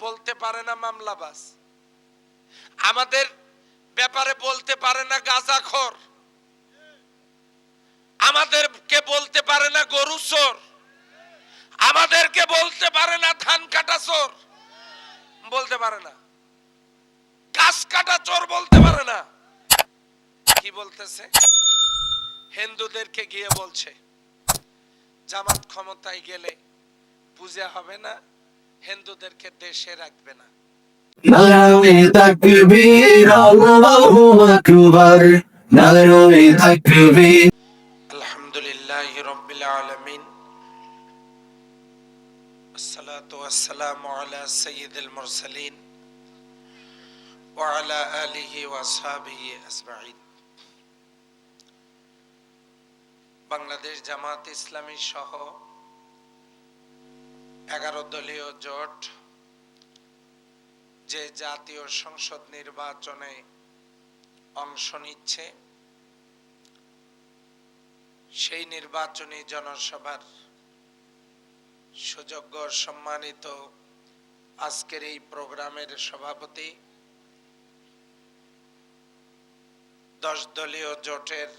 বলতে পারে না মামলাবাজ, আমাদের ব্যাপারে বলতে পারে না গাঁজাখোর, আমাদেরকে বলতে পারে না গরু চোর, আমাদেরকে বলতে পারে না ধান কাটা চোর, বলতে পারে না গাছ কাটা চোর, বলতে পারে না। কি বলতেছে? হিন্দুদেরকে গিয়ে বলছে জামাত ক্ষমতায় গেলে পূজা হবে না, হিন্দুদেরকে দেশে রাখবে না। নারায়ে তাকবীর, আল্লাহু আকবার, নারায়ে তাকবীর। আলহামদুলিল্লাহি রাব্বিল আলামিন, আসসালাতু ওয়াসসালামু আলা সাইয়্যিদিল মুরসালিন ওয়া আলা আলিহি ওয়া আসহাবিহি আজমাইন। বাংলাদেশ জামাত ইসলামী সহ 11 দলীয় জোট যে জাতীয় সংসদ নির্বাচনে অংশ নিচ্ছে, সেই নির্বাচনী জনসভার সুযোগ্য সম্মানিত আজকের এই প্রোগ্রামের সভাপতি, 10 দলীয় জোটের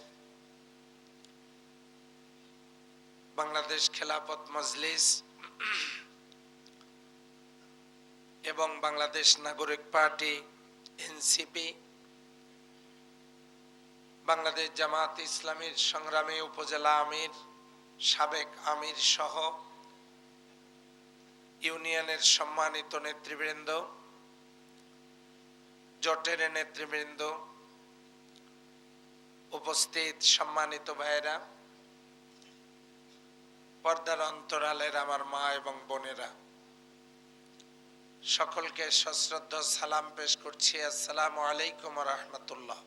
বাংলাদেশ খেলাফত মজলিস এবং বাংলাদেশ নাগরিক পার্টি এনসিপি, বাংলাদেশ জামাত ইসলামীর সংগ্রামী উপজেলা আমির, সাবেক আমির সহ ইউনিয়নের সম্মানিত নেতৃবৃন্দ, জোটের নেতৃবৃন্দ, উপস্থিত সম্মানিত ভাইয়েরা, পর্দার অন্তরালের আমার মা এবং বোনেরা, সকলকে সশ্রদ্ধ সালাম পেশ করছি। আসসালামু আলাইকুম ওয়া রাহমাতুল্লাহ।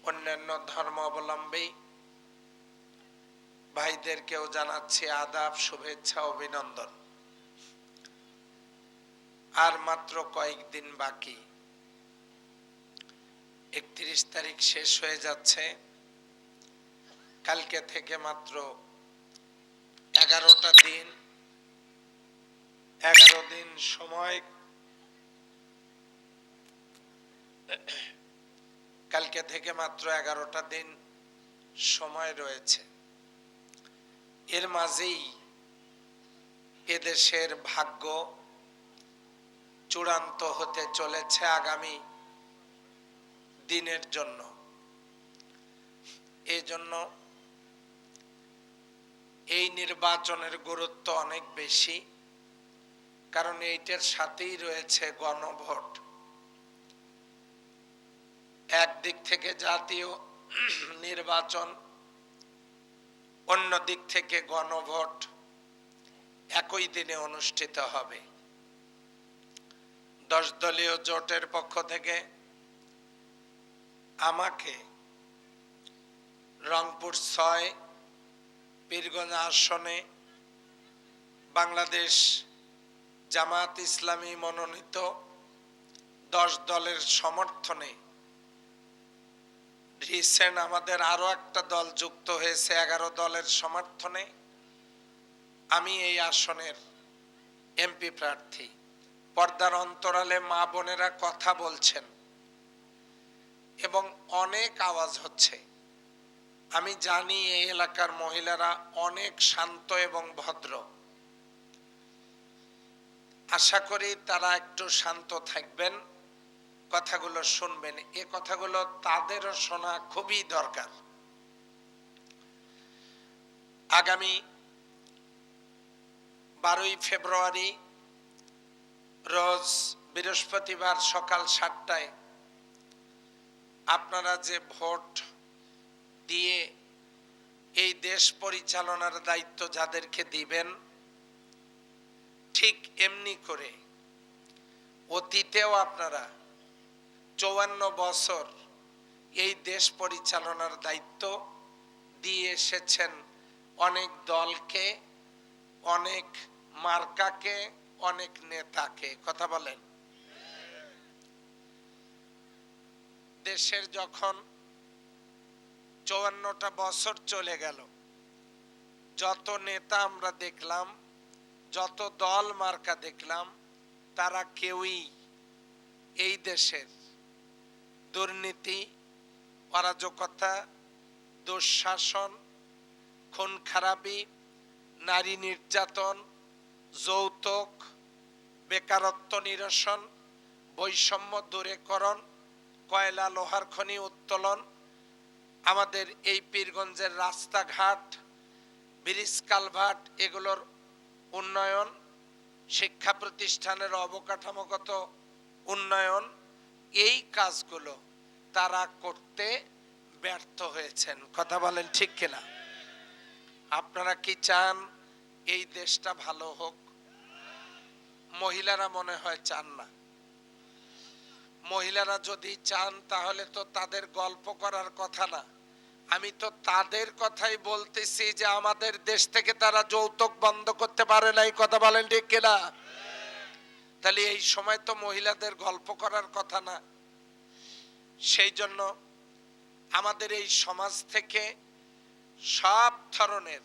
অন্যান্য ধর্ম অবলম্বী ভাইদেরকেও জানাচ্ছি আদাব, শুভেচ্ছা, অভিনন্দন। আর মাত্র কয়েকদিন বাকি, 31 তারিখ শেষ হয়ে যাচ্ছে। কালকে থেকে মাত্র 11টা দিন, 11 দিন সময়, কালকে থেকে মাত্র 11টা দিন সময় রয়েছে। এর মাঝেই এদেশের ভাগ্য চূড়ান্ত হতে চলেছে আগামী দিনের জন্য। এই জন্য এই নির্বাচনের গুরুত্ব অনেক বেশি, কারণ এইটার সাথেই রয়েছে গণভোট। একদিক থেকে জাতীয় নির্বাচন, অন্য দিক থেকে গণভোট একই দিনে অনুষ্ঠিত হবে। 10 দলীয় জোটের পক্ষ থেকে আমাকে রংপুর 6 পীরগঞ্জ আসনে বাংলাদেশ জামাত ইসলামী মনোনীত 10 দলের সমর্থনে রিসেন্ট আমাদের আরো একটা দল যুক্ত হয়েছে, 11 দলের সমর্থনে আমি এই আসনের এমপি প্রার্থী। পর্দার অন্তরালে মা বোনেরা কথা বলছেন এবং অনেক আওয়াজ হচ্ছে। আমি জানি এই এলাকার মহিলারা অনেক শান্ত এবং ভদ্র। আশা করি তারা একটু শান্ত থাকবেন, কথাগুলো শুনবেন। এ কথাগুলো তাদেরও শোনা খুবই দরকার। আগামী 12ই ফেব্রুয়ারি রোজ বৃহস্পতিবার সকাল 7টায় আপনারা যে ভোট দিয়ে এই দেশ পরিচালনার দায়িত্ব যাদেরকে দিবেন, ঠিক এমনি করে অতীতেও আপনারা 54 বছর এই দেশ পরিচালনার দায়িত্ব দিয়ে এসেছেন অনেক দলকে, অনেক মার্কাকে, অনেক নেতাকে। কথা বলেন। দেশের যখন 54টা বছর চলে গেল, যত নেতা আমরা দেখলাম, যত দল মার্কা দেখলাম তারা কেউই এই দেশের দুর্নীতি, অরাজকতা, দুঃশাসন, খুন খারাপি, নারী নির্যাতন, যৌতুক, বেকারত্ব নিরসন, বৈষম্য দূরীকরণ, কয়লা লোহার খনি উত্তোলন, আমাদের এই পীরগঞ্জের রাস্তাঘাট, ব্রিজ কালভার্ট এগুলোর উন্নয়ন, শিক্ষা প্রতিষ্ঠানের অবকাঠামোগত উন্নয়ন, এই কাজগুলো তারা করতে ব্যর্থ হয়েছেন। কথা বলেন ঠিক কিনা? আপনারা কি চান এই দেশটা ভালো হোক? মহিলারা মনে হয় চান না। মহিলারা যদি চান তাহলে তো তাদের গল্প করার কথা না। আমি তো তাদের কথাই বলতেছি যে আমাদের দেশ থেকে তারা যৌতুক বন্ধ করতে পারে নাই। কথা বলেন ঠিক কিনা? তাহলে এই সময় তো মহিলাদের গল্প করার কথা না। সেই জন্য আমাদের এই সমাজ থেকে সব ধরনের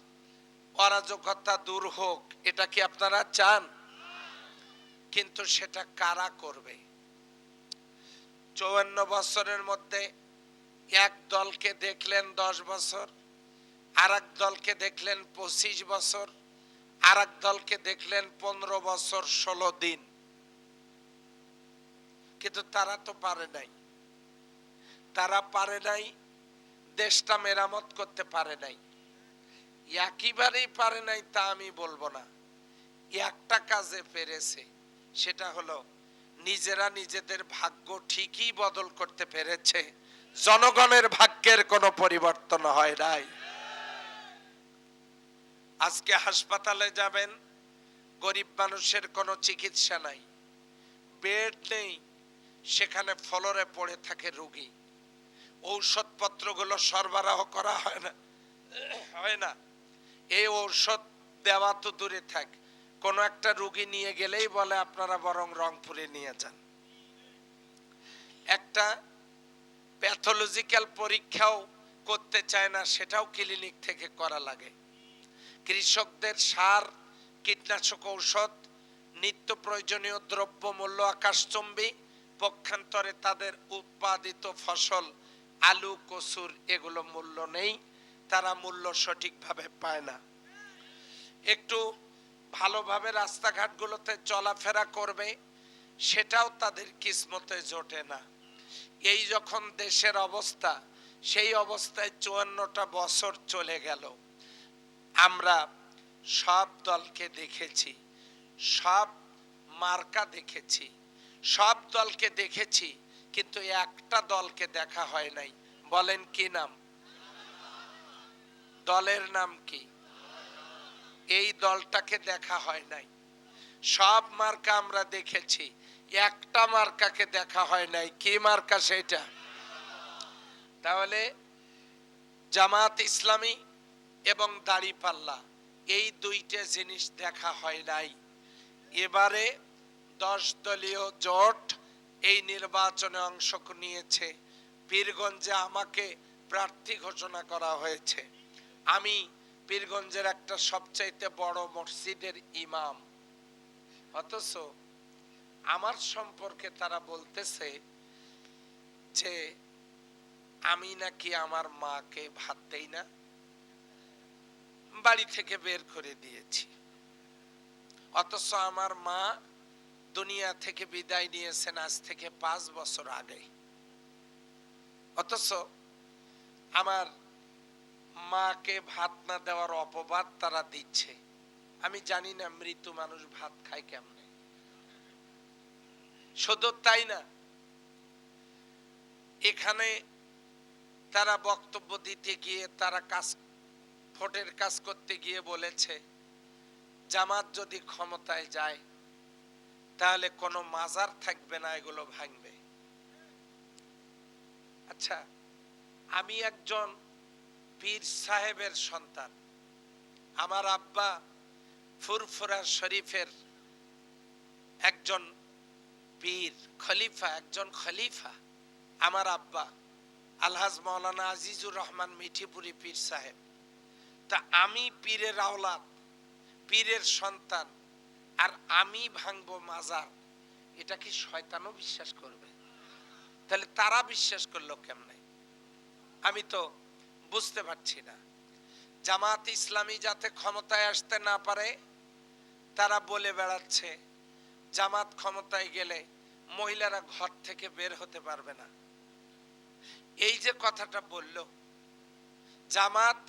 অরাজকতা দূর হোক, এটা কি আপনারা চান? কিন্তু সেটা কারা করবে? 54 বছরের মধ্যে এক দলকে দেখলেন 10 বছর, আর এক দলকে দেখলেন 25 বছর, আর এক দলকে দেখলেন 15 বছর 16 দিন, কিন্তু তারা তো পারে নাই। তারা পারে নাই, দেশটা মেরামত করতে পারে নাই। একেবারেই পারে নাই তা আমি বলবো না, একটা কাজে পেরেছে, সেটা হলো নিজেরা নিজেদের ভাগ্য ঠিকই বদল করতে পেরেছে, জনগণের ভাগ্যের কোনো পরিবর্তন হয় নাই। আজকে হাসপাতালে যাবেন, গরিব মানুষের কোনো চিকিৎসা নাই, বেড নেই, সেখানে ফ্লোরে পড়ে থাকে রোগী, ঔষধপত্রগুলো সরবরাহ করা হয় না। এই ঔষধ দেওয়া তো দূরে থাক, কোন একটা রোগী নিয়ে গেলেই বলে আপনারা বরং রংপুরে নিয়ে যান। একটা প্যাথোলজিক্যাল পরীক্ষাও করতে চায় না, সেটাও ক্লিনিক থেকে করা লাগে। কৃষকদের সার, কীটনাশক ঔষধ, নিত্য প্রয়োজনীয় দ্রব্য মূল্য আকাশচুম্বী, পক্ষান্তরে তাদের উৎপাদিত ফসল আলু, কচুর এগুলো মূল্য নেই, তারা মূল্য সঠিকভাবে পায় না। একটু ভালোভাবে রাস্তাঘাটগুলোতে চলাফেরা করবে, সেটাও তাদের কিসমতে জোটে না। এই যখন দেশের অবস্থা, সেই অবস্থায় 54টা বছর চলে গেল। আমরা সব দলকে দেখেছি, সব মার্কা দেখেছি, সব দলকে দেখেছি, কিন্তু একটা দলকে দেখা হয় নাই। বলেন কি নাম? দলের নাম কি? এই দলটাকে দেখা হয় নাই। সব মার্কা আমরা দেখেছি, একটা মার্কাকে দেখা হয় নাই। কি মার্কা সেটা? তাহলে জামাত ইসলামী এবং দাড়িপাল্লা, এই দুইটা জিনিস দেখা হয় নাই। এবারে 10 দলীয় জোট এই নির্বাচনে অংশ নিয়েছে। পীরগঞ্জে আমাকে প্রার্থী ঘোষণা করা হয়েছে। আমি পীরগঞ্জের একটা সবচাইতে বড় মসজিদের ইমাম, অথচ আমার সম্পর্কে তারা বলতেছে যে আমি নাকি আমার মাকে ভাত দেই না, বাড়ি থেকে বের করে দিয়েছি। অথচ আমার মা দুনিয়া থেকে বিদায় নিয়েছেন আজ থেকে 5 বছর আগে। অথচ আমার মাকে ভাত না দেওয়ার অপবাদ তারা দিচ্ছে। আমি জানি না মৃত মানুষ ভাত খায় কেমনে। শুধু তাই না, এখানে তারা বক্তব্য দিতে গিয়ে, তারা ভোটের কাজ করতে গিয়ে বলেছে জামাত যদি ক্ষমতায় যায় তাহলে কোনো মাজার থাকবে না, এগুলো ভাঙবে। আচ্ছা, আমি একজন পীর সাহেবের সন্তান, আমার আব্বা ফুরফুরা শরীফের একজন পীর খলিফা, একজন খলিফা। আমার আব্বা আলহাজ মাওলানা আজিজুর রহমান মিঠিপুরি পীর সাহেব। তা আমি পীরের আওলাদ, পীরের সন্তান, আর আমি ভাঙবো মাজার, এটা কি শয়তানও বিশ্বাস করবে? তাহলে তারা বিশ্বাস করলো কেমনে? আমি তো বুঝতে পারছি না। জামাত ইসলামী যাতে ক্ষমতায় আসতে না পারে, তারা বলে বেড়াচ্ছে জামাত ক্ষমতায় গেলে মহিলারা ঘর থেকে বের হতে পারবে না। এই যে কথাটা বলল, জামাত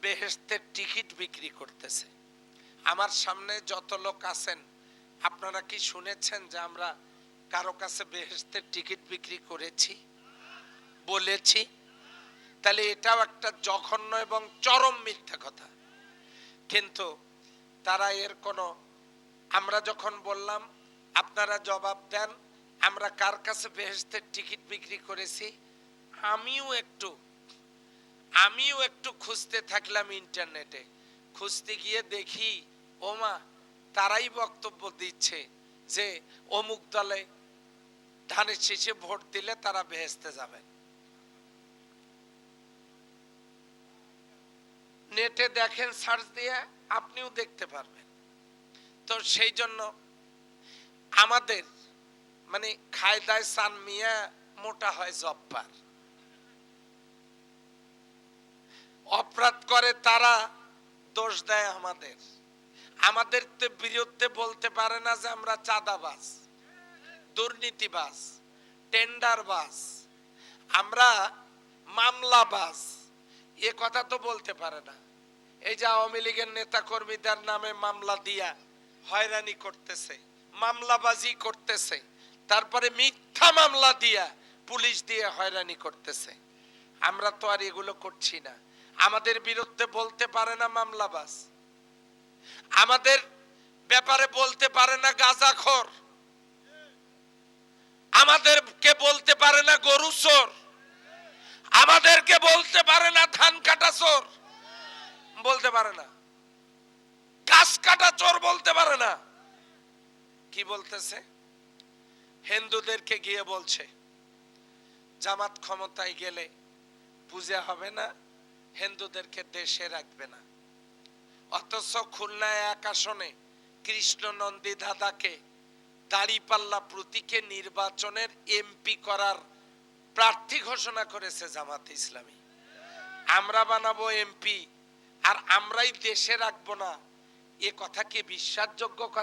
বেহেশতের টিকিট বিক্রি করতেছে। আমার সামনে যত লোক আছেন, আপনারা কি শুনেছেন যে আমরা কারো কাছে বেহেশতের টিকিট বিক্রি করেছি, বলেছি? তাহলে এটাও একটা জঘন্য এবং চরম মিথ্যা কথা। কিন্তু তারা এর কোনো, আমরা যখন বললাম আপনারা জবাব দেন আমরা কার কাছে বেহেশতের টিকিট বিক্রি করেছি, আমিও একটু খুঁজতে থাকলাম ইন্টারনেটে। খুঁজতে গিয়ে দেখি ওমা, তারাই বক্তব্য দিচ্ছে যে অমুক দলে ধানের শীষে ভোট দিলে তারা বেহেশতে যাবেন। নেটে দেখেন, সার্চ দিয়ে আপনিও দেখতে পারবেন। তো সেই জন্য আমাদের মানে খায়দায় সান মিয়া মোটা হয় জব্বার। অপরাধ করে তারা, দোষ দেয় আমাদের। আমাদের বিরুদ্ধে বলতে পারে না যে আমরা চাঁদাবাজ, দুর্নীতিবাজ, টেন্ডারবাজ, আমরা মামলাবাজ, এ কথা তো বলতে পারে না। এই যে আওয়ামী লীগের নেতা কর্মীদের নামে মামলা দিয়া হয়রানি করতেছে, মামলাবাজি করতেছে, তারপরে মিথ্যা মামলা দিয়া পুলিশ দিয়ে হয়রানি করতেছে। আমরা তো আর এগুলো করছি না। আমাদের বিরুদ্ধে বলতে পারে না মামলাবাজ, আমাদের ব্যাপারে বলতে পারে না গাঁজাখোর, আমাদেরকে বলতে পারে না গরু চোর, আমাদেরকে বলতে পারে না ধান কাটা চোর, বলতে পারে না গাছ কাটা চোর, বলতে পারে না। কি বলতেছে? হিন্দুদেরকে গিয়ে বলছে জামাত ক্ষমতায় গেলে পূজা হবে না, হিন্দুদেরকে দেশে রাখবে না। অথচ খুলনায় এক আসনে কৃষ্ণ নন্দী দাদাকে দাঁড়িপাল্লা প্রতীকে নির্বাচনের এমপি করার প্রার্থী ঘোষণা করেছে জামাত ইসলামী। আমরা বানাবো এমপি আর আমরাই দেশে রাখবো না, এ কথা কি বিশ্বাসযোগ্য কথা?